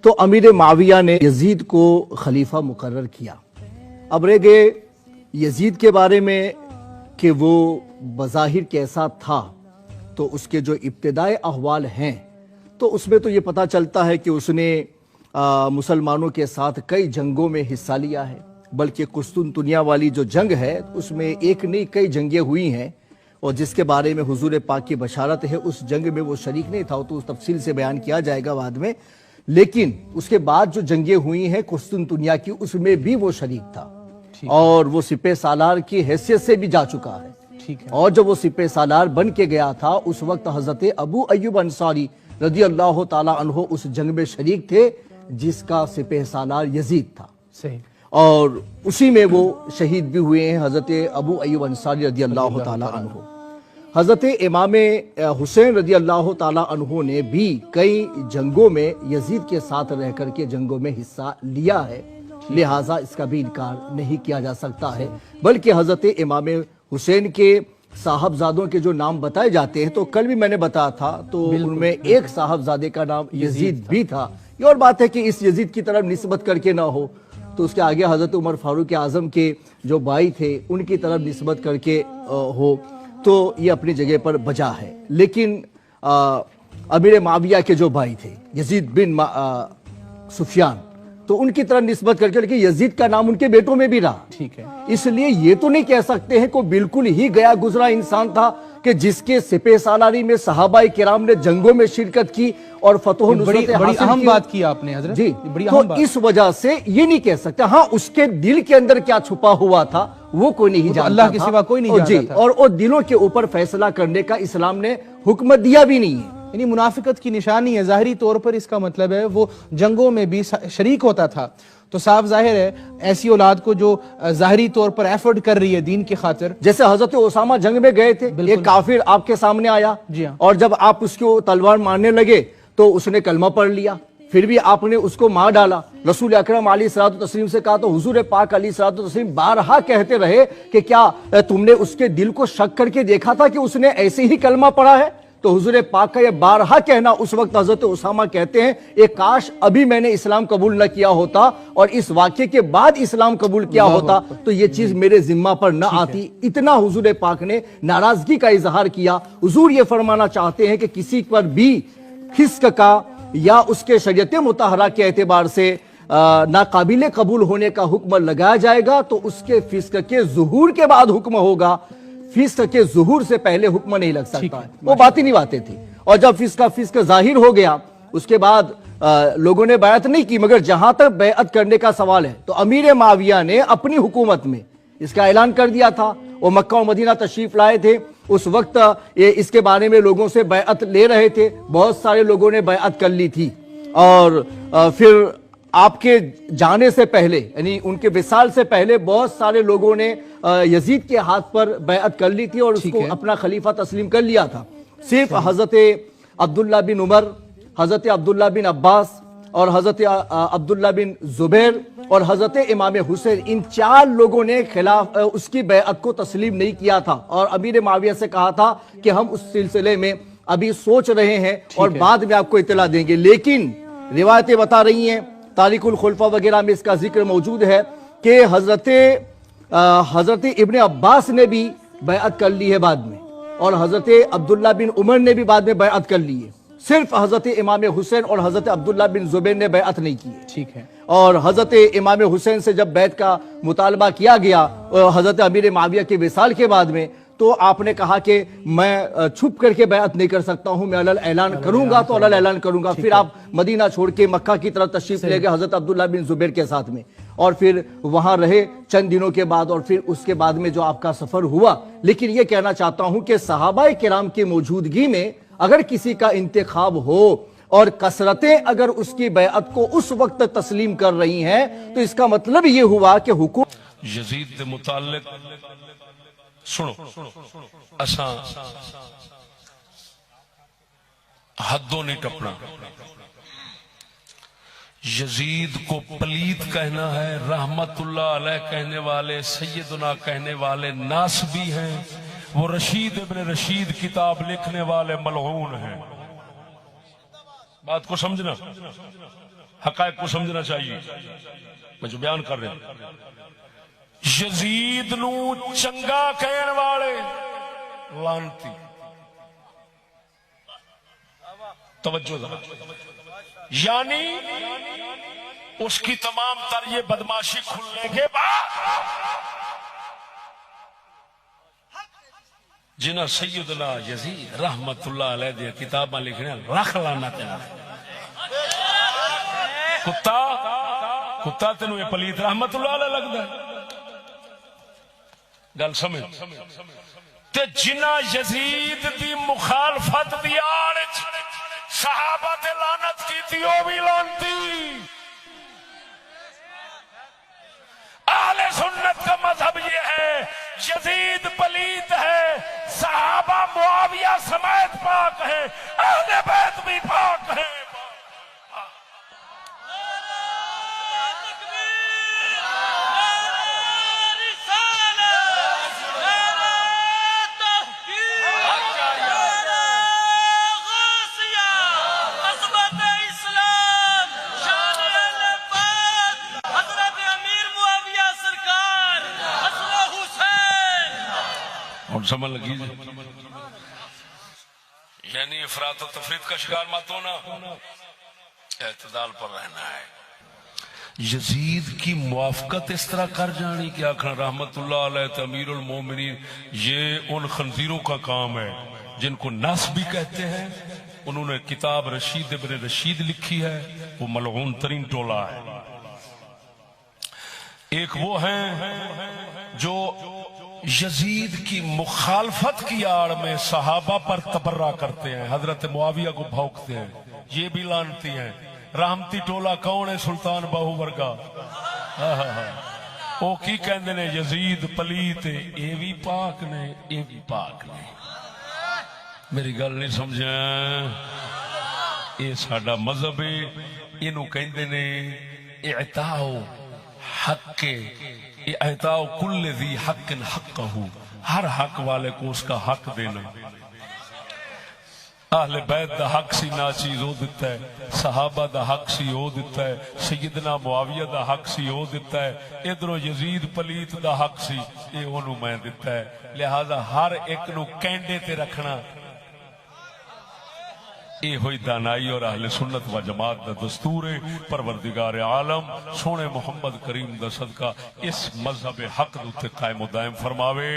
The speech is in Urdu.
تو امیر معاویہ نے یزید کو خلیفہ مقرر کیا۔ اب رہ گئے یزید کے بارے میں کہ وہ بظاہر کیسا تھا، تو اس کے جو ابتدائی احوال ہیں تو اس میں تو یہ پتہ چلتا ہے کہ اس نے مسلمانوں کے ساتھ کئی جنگوں میں حصہ لیا ہے، بلکہ قسطنطنیہ والی جو جنگ ہے اس میں ایک نہیں کئی جنگیں ہوئی ہیں، اور جس کے بارے میں حضور پاک کی بشارت ہے اس جنگ میں وہ شریک نہیں تھا، تو اس تفصیل سے بیان کیا جائے گا بعد میں۔ لیکن اس کے بعد جو جنگیں ہوئی ہیں قسطنطنیہ کی، اس میں بھی وہ شریک تھا اور وہ سپہ سالار کی حیثیت سے بھی جا چکا ہے۔ اور جب وہ سپہ سالار بن کے گیا تھا اس وقت حضرت ابو ایوب انصاری رضی اللہ تعالی عنہ اس جنگ میں شریک تھے جس کا سپہ سالار یزید تھا، اور اسی میں وہ شہید بھی ہوئے ہیں حضرت ابو ایوب انصاری رضی اللہ تعالی عنہ۔ حضرت امام حسین رضی اللہ تعالی عنہ نے بھی کئی جنگوں میں یزید کے ساتھ رہ کر کے جنگوں میں حصہ لیا ہے، لہٰذا اس کا بھی انکار نہیں کیا جا سکتا ہے۔ بلکہ حضرت امام حسین کے صاحبزادوں کے جو نام بتائے جاتے ہیں تو کل بھی میں نے بتایا تھا، تو ان میں ایک صاحبزادے کا نام یزید بھی تھا۔ یہ اور بات ہے کہ اس یزید کی طرف نسبت کر کے نہ ہو، تو اس کے آگے حضرت عمر فاروق اعظم کے جو بھائی تھے ان کی طرف نسبت کر کے ہو، تو یہ اپنی جگہ پر بجا ہے۔ لیکن امیر معاویہ کے جو بھائی تھے یزید بن سفیان، تو ان کی طرف نسبت کر کے، لیکن یزید کا نام ان کے بیٹوں میں بھی رہا، اس لیے یہ تو نہیں کہہ سکتے ہیں کہ بالکل ہی گیا گزرا انسان تھا کہ جس کے سپہ سالاری میں صحابہ کرام نے جنگوں میں شرکت کی اور فتح و نصرت حاصل کی۔ بڑی اہم بات کی آپ نے حضرت، جی، تو اس وجہ سے یہ نہیں کہہ سکتے۔ ہاں، اس کے دل کے اندر کیا چھپا ہوا تھا وہ کوئی نہیں جانتا، اللہ کے سوا کوئی نہیں جانتا تھا، اور دلوں کے اوپر فیصلہ کرنے کا اسلام نے حکم دیا بھی نہیں ہے۔ یعنی منافقت کی نشانی ہے ظاہری طور پر، اس کا مطلب ہے وہ جنگوں میں بھی شریک ہوتا تھا، تو صاف ظاہر ہے ایسی اولاد کو جو ظاہری طور پر ایفرٹ کر رہی ہے دین کی خاطر، جیسے حضرت اسامہ جنگ میں گئے تھے، ایک کافر آپ کے سامنے آیا اور جب آپ اس کو تلوار مارنے لگے تو اس نے کلمہ پڑھ لیا، پھر بھی آپ نے اس کو مار ڈالا۔ رسول اکرم علیہ الصلوۃ والتسلیم سے کہا تو حضور پاک علیہ الصلوۃ والتسلیم بارہا کہتے رہے کہ کیا تم نے اس کے دل کو شک کر کے دیکھا تھا کہ اس نے ایسے ہی کلمہ پڑھا ہے؟ تو حضور پاک کا یہ بارہا کہنا، اس وقت حضرت اسامہ کہتے ہیں ایک کاش ابھی میں نے اسلام قبول نہ کیا ہوتا اور اس واقعے کے بعد اسلام قبول کیا ہوتا تو یہ چیز میرے ذمہ پر نہ آتی۔ اتنا حضور پاک نے ناراضگی کا اظہار کیا۔ حضور یہ فرمانا چاہتے ہیں کہ کسی پر بھی فسق کا یا اس کے شریعت مطہرہ کے اعتبار سے ناقابل قبول ہونے کا حکم لگایا جائے گا تو اس کے فسق کے ظہور کے بعد حکم ہوگا، فسق کے ظہور سے پہلے حکم نہیں لگ سکتا ہے۔ وہ باطنی باتیں تھی، اور جب فسق ظاہر ہو گیا اس کے بعد لوگوں نے بیعت نہیں کی۔ مگر جہاں تک بیعت کرنے کا سوال ہے تو امیر معاویہ نے اپنی حکومت میں اس کا اعلان کر دیا تھا، وہ مکہ و مدینہ تشریف لائے تھے، اس وقت اس کے بارے میں لوگوں سے بیعت لے رہے تھے، بہت سارے لوگوں نے بیعت کر لی تھی، اور پھر آپ کے جانے سے پہلے یعنی ان کے وصال سے پہلے بہت سارے لوگوں نے یزید کے ہاتھ پر بیعت کر لی تھی اور اس کو اپنا خلیفہ تسلیم کر لیا تھا۔ صرف حضرت عبداللہ بن عمر، حضرت عبداللہ بن عباس اور حضرت عبداللہ بن زبیر اور حضرت امام حسین، ان چار لوگوں نے خلاف اس کی بیعت کو تسلیم نہیں کیا تھا، اور امیر معاویہ سے کہا تھا کہ ہم اس سلسلے میں ابھی سوچ رہے ہیں اور بعد میں آپ کو اطلاع دیں گے۔ لیکن روایتیں بتا رہی ہیں، تاریخ الخلفاء وغیرہ میں اس کا ذکر موجود ہے کہ حضرت ابن عباس نے بھی بیعت کر لی ہے بعد میں، اور حضرت عبداللہ بن عمر نے بھی بعد میں بیعت کر لی ہے، صرف حضرت امام حسین اور حضرت عبداللہ بن زبیر نے بیعت نہیں کی ہے۔ ٹھیک ہے، اور حضرت امام حسین سے جب بیعت کا مطالبہ کیا گیا حضرت امیر معاویہ کے وصال کے بعد میں، تو آپ نے کہا کہ میں چھپ کر کے بیعت نہیں کر سکتا ہوں، میں علل اعلان کروں گا تو علل اعلان کروں گا۔ پھر آپ مدینہ چھوڑ کے مکہ کی طرف تشریف لے گئے حضرت عبداللہ بن زبیر کے ساتھ میں، اور پھر وہاں رہے چند دنوں کے بعد، اور پھر اس کے بعد میں جو آپ کا سفر ہوا۔ لیکن یہ کہنا چاہتا ہوں کہ صحابہ کرام کی موجودگی میں اگر کسی کا انتخاب ہو اور کثرتیں اگر اس کی بیعت کو اس وقت تسلیم کر رہی ہیں تو اس کا مطلب یہ ہوا کہ حکومت یزید دے متعلق سنو، اساں حدوں نہیں ٹپنا۔ یزید کو پلیت کہنا ہے، رحمت اللہ علیہ کہنے والے، سیدنا کہنے والے ناس بھی ہیں، وہ رشید ابن رشید کتاب لکھنے والے ملعون ہیں۔ بات کو سمجھنا، حقائق کو سمجھنا چاہیے. میں جو بیان کر رہا ہوں، یزید نو چنگا کہن والے لانتی، توجہ ذرا، یعنی اس کی تمام تر یہ بدماشی کھلنے کے بعد جنہ سیدنا یزید رحمت اللہ علیہ دی کتاباں لکھنے رکھ لانا تینا کتا تینوں یہ پلیت رحمت اللہ علیہ لگتا ہے. گل سمجھ. تے جنہ یزید دی مخالفت دی آڑ صحابہ تے لعنت کیتی او بھی لعنتی. اہل سنت کا مذہب یہ ہے یزید پلیت ہے، صحابہ معاویہ سمیت پاک ہیں، اہل بیت بھی پاک ہیں. سمجھ لگی یعنی افراط و تفریط کا شکار مت ہونا، اعتدال پر رہنا ہے. یزید کی موافقت اس طرح کر جانی کہ آخر رحمت اللہ علیہ امیر المومنین، یہ ان خنزیروں کا کام ہے جن کو ناس بھی کہتے ہیں. انہوں نے کتاب رشید ابن رشید لکھی ہے، وہ ملعون ترین ٹولہ ہے. ایک وہ ہیں جو یزید کی مخالفت کی آڑ میں صحابہ پر تبرہ کرتے ہیں، حضرت معاویہ کو بھونکتے ہیں، یہ بھی لانتی ہیں. رحمتی ٹولہ کون ہے؟ سلطان باہو ورگا. وہ کی کہندے نے یزید پلیت، اے بھی پاک نے اے بھی پاک نے. میری گل نہیں سمجھا؟ یہ ساڈا مذہب ہے. اینو کہندے نے اعطاء حق، اعطاء کل ذی حق حقہ، ہر حق والے کو اس کا حق دینا. اہل بیت دا حق سی ناچیز ہو دیتا ہے، صحابہ دا حق سی ہو دیتا ہے، سیدنا معاویہ دا حق سی ہو دیتا ہے، ادھروں یزید پلیت دا حق سی یہ انہوں میں دیتا ہے. لہذا ہر ایک نو کینڈے تے رکھنا یہ ہوئی دانائی اور اہل سنت و جماعت دا دستور ہے. پروردگار عالم سونے محمد کریم دا صدقہ اس مذہب حق دے قائم و دائم فرماوے.